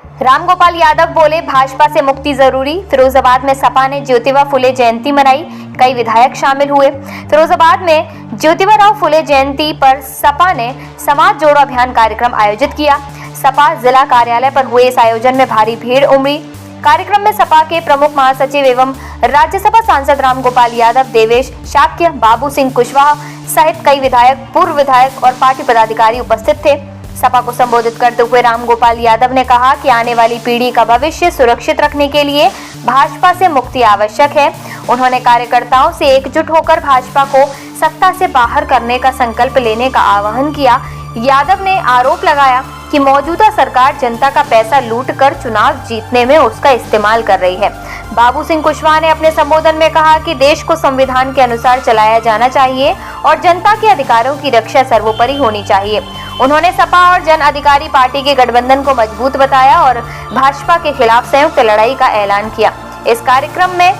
रामगोपाल यादव बोले, भाजपा से मुक्ति जरूरी। फिरोजाबाद में सपा ने ज्योतिबा फुले जयंती मनाई, कई विधायक शामिल हुए। फिरोजाबाद में ज्योतिबा फुले जयंती पर सपा ने समाज जोड़ो अभियान कार्यक्रम आयोजित किया। सपा जिला कार्यालय पर हुए इस आयोजन में भारी भीड़ उमड़ी। कार्यक्रम में सपा के प्रमुख महासचिव एवं राज्यसभा सांसद रामगोपाल यादव, देवेश शाक्य, बाबू सिंह कुशवाहा सहित कई विधायक, पूर्व विधायक और पार्टी पदाधिकारी उपस्थित थे। सपा को संबोधित करते हुए रामगोपाल यादव ने कहा कि आने वाली पीढ़ी का भविष्य सुरक्षित रखने के लिए भाजपा से मुक्ति आवश्यक है। उन्होंने कार्यकर्ताओं से एकजुट होकर भाजपा को सत्ता से बाहर करने का संकल्प लेने का आह्वान किया। यादव ने आरोप लगाया कि मौजूदा सरकार जनता का पैसा लूटकर चुनाव जीतने में उसका इस्तेमाल कर रही है। बाबू सिंह कुशवाहा ने अपने संबोधन में कहा कि देश को संविधान के अनुसार चलाया जाना चाहिए और जनता के अधिकारों की रक्षा सर्वोपरि होनी चाहिए। उन्होंने सपा और जन अधिकारी पार्टी के गठबंधन को मजबूत बताया और भाजपा के खिलाफ संयुक्त लड़ाई का ऐलान किया। इस कार्यक्रम में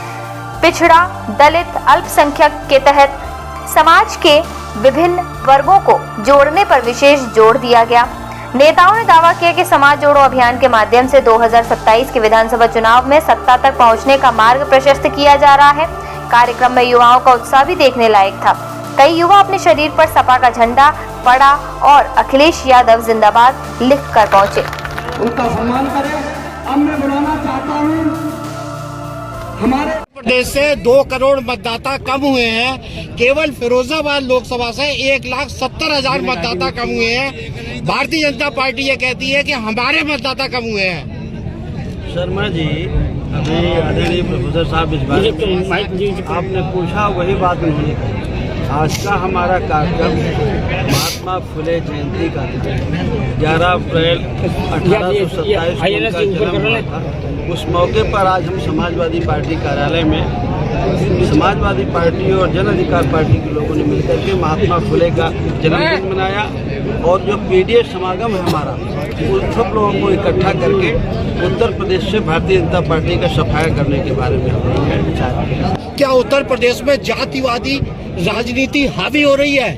पिछड़ा, दलित, अल्पसंख्यक के तहत समाज के विभिन्न वर्गों को जोड़ने पर विशेष जोर दिया गया। नेताओं ने दावा किया कि समाज जोड़ो अभियान के माध्यम से 2027 के विधानसभा चुनाव में सत्ता तक पहुंचने का मार्ग प्रशस्त किया जा रहा है। कार्यक्रम में युवाओं का उत्साह भी देखने लायक था। कई युवा अपने शरीर पर सपा का झंडा पड़ा और अखिलेश यादव जिंदाबाद लिख कर पहुंचे। उनका सम्मान करें। अब मैं बुलाना चाहता हूँ, हमारे प्रदेश से 2 करोड़ मतदाता कम हुए हैं। केवल फिरोजाबाद लोकसभा से 1,70,000 मतदाता कम हुए हैं। भारतीय जनता पार्टी ये कहती है कि हमारे मतदाता कम हुए हैं। शर्मा जी, अभी आदरणीय प्रोफेसर साहब इस बात आपने पूछा, वही बात उन्होंने कही। आज का हमारा कार्यक्रम महात्मा फुले जयंती का 11 अप्रैल 1827 को उनका जन्म हुआ था। उस मौके पर आज हम समाजवादी पार्टी कार्यालय में समाजवादी पार्टी और जन अधिकार पार्टी के लोगों ने मिलकर के महात्मा फुले का जन्मदिन मनाया और जो पीडीएस समागम है हमारा, उन सब लोगों को इकट्ठा करके उत्तर प्रदेश से भारतीय जनता पार्टी का सफाया करने के बारे में हमने विचार किया। क्या उत्तर प्रदेश में जातिवादी राजनीति हावी हो रही है?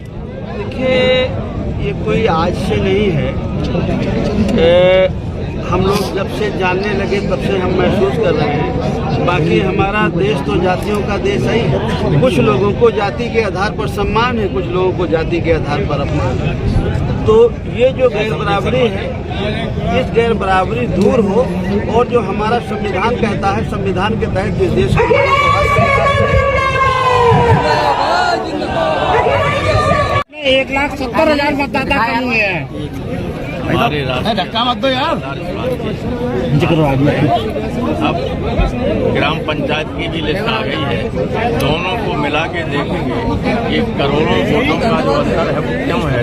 देखिए, ये कोई आज से नहीं है। हम लोग जब से जानने लगे तब से हम महसूस कर रहे हैं। बाकी हमारा देश तो जातियों का देश है। कुछ लोगों को जाति के आधार पर सम्मान है, कुछ लोगों को जाति के आधार पर अपमान है। तो ये जो गैर बराबरी है, इस गैर बराबरी दूर हो और जो हमारा संविधान कहता है, संविधान के तहत इस देश को 1,70,000 मतदाता कम हुए हैं। धक्का मत दो यार। अब ग्राम पंचायत की भी लिस्ट आ गई है। दोनों को मिला के देखेंगे कि करोड़ों वोटों का जो अंतर है वो क्यों है।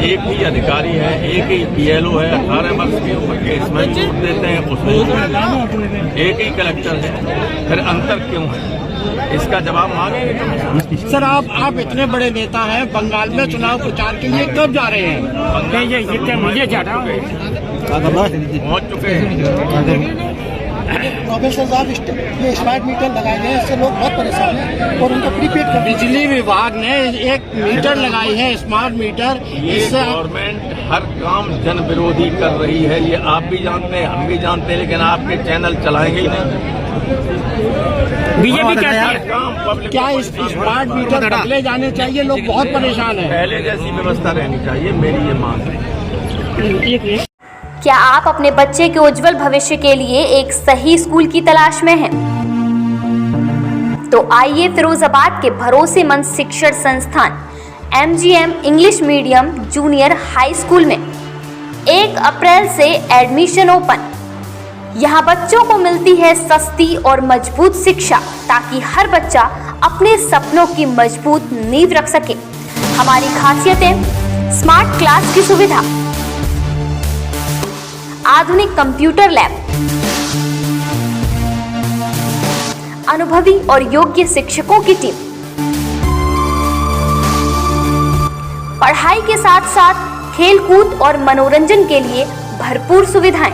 एक ही अधिकारी है, एक ही पीएलओ है, 18 वर्ष की उम्र के, इसमें वोट देते हैं, उसमें एक ही कलेक्टर है, फिर अंतर क्यों है? इसका जवाब मांगेंगे। सर, आप इतने बड़े नेता हैं, बंगाल में चुनाव प्रचार के लिए कब जा रहे हैं? मुझे जा रहा हूँ, पहुँच चुके हैं। प्रोफेसर साहब, ये स्मार्ट मीटर लगाए गए, इससे लोग बहुत परेशान हैं और उनको प्रीपेड कर। बिजली विभाग ने एक मीटर लगाई है, स्मार्ट मीटर। ये गवर्नमेंट हर काम जन विरोधी कर रही है, ये आप भी जानते हैं, हम भी जानते हैं, लेकिन आपके चैनल चलाएंगे ही नहीं। बीजेपी क्या इस स्मार्ट मीटर बदले जाने चाहिए? लोग बहुत परेशान हैं। पहले जैसी व्यवस्था रहनी चाहिए, मेरी ये मांग है। क्या आप अपने बच्चे के उज्जवल भविष्य के लिए एक सही स्कूल की तलाश में हैं? तो आइए फिरोजाबाद के भरोसेमंद शिक्षण संस्थान MGM English medium junior high school में 1 अप्रैल से एडमिशन ओपन। यहाँ बच्चों को मिलती है सस्ती और मजबूत शिक्षा ताकि हर बच्चा अपने सपनों की मजबूत नींव रख सके। हमारी खासियतें: स्मार्ट क्लास की सुविधा, आधुनिक कंप्यूटर लैब, अनुभवी और योग्य शिक्षकों की टीम, पढ़ाई के साथ साथ खेलकूद और मनोरंजन के लिए भरपूर सुविधाएं।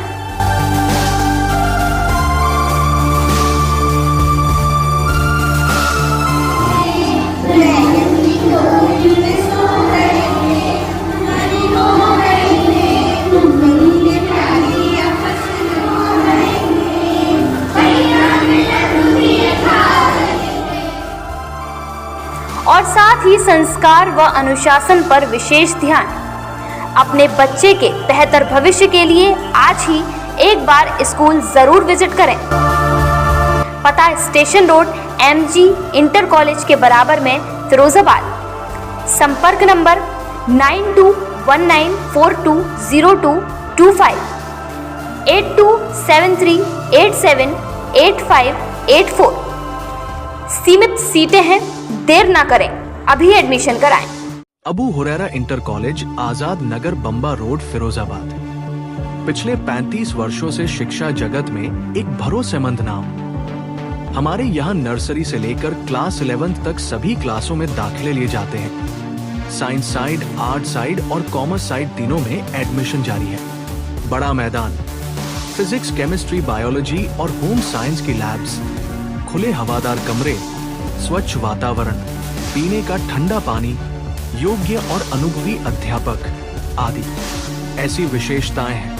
साथ ही संस्कार व अनुशासन पर विशेष ध्यान। अपने बच्चे के बेहतर भविष्य के लिए आज ही एक बार स्कूल जरूर विजिट करें। पता station road MG inter college के बराबर में फिरोजाबाद। संपर्क नंबर 9219420225 8273878584। सीमित सीटें हैं, देर ना करें, अभी एडमिशन कराएं। अबू हुरैरा इंटर कॉलेज, आजाद नगर, बम्बा रोड, फिरोजाबाद। पिछले 35 वर्षों से शिक्षा जगत में एक भरोसेमंद नाम। हमारे यहाँ नर्सरी से लेकर क्लास 11 तक सभी क्लासों में दाखिले लिए जाते हैं। साइंस साइड, आर्ट साइड और कॉमर्स साइड तीनों में एडमिशन जारी है। बड़ा मैदान, फिजिक्स, केमिस्ट्री, बायोलॉजी और होम साइंस की लैब्स, खुले हवादार कमरे, स्वच्छ वातावरण, पीने का ठंडा पानी, योग्य और अनुभवी अध्यापक आदि ऐसी विशेषताएं हैं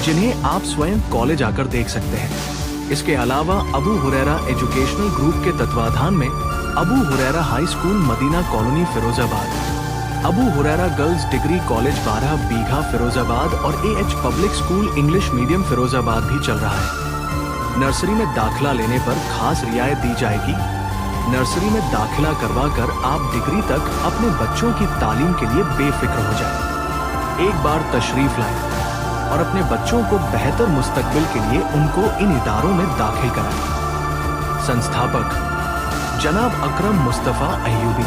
जिन्हें आप स्वयं कॉलेज आकर देख सकते हैं। इसके अलावा अबू हुरैरा एजुकेशनल ग्रुप के तत्वाधान में Abu Huraira high school, Madina colony, Firozabad, Abu Huraira girls degree college 12 Bigha, Firozabad और AH public school English medium, Firozabad भी चल रहा है। नर्सरी में दाखिला लेने पर खास रियायत दी जाएगी। नर्सरी में दाखिला करवाकर आप डिग्री तक अपने बच्चों की तालीम के लिए बेफिक्र हो जाएं। एक बार तशरीफ लाएं और अपने बच्चों को बेहतर मुस्तकबिल के लिए उनको इन इदारों में दाखिल कराएं। संस्थापक जनाब अकरम मुस्तफ़ा अय्यूबी।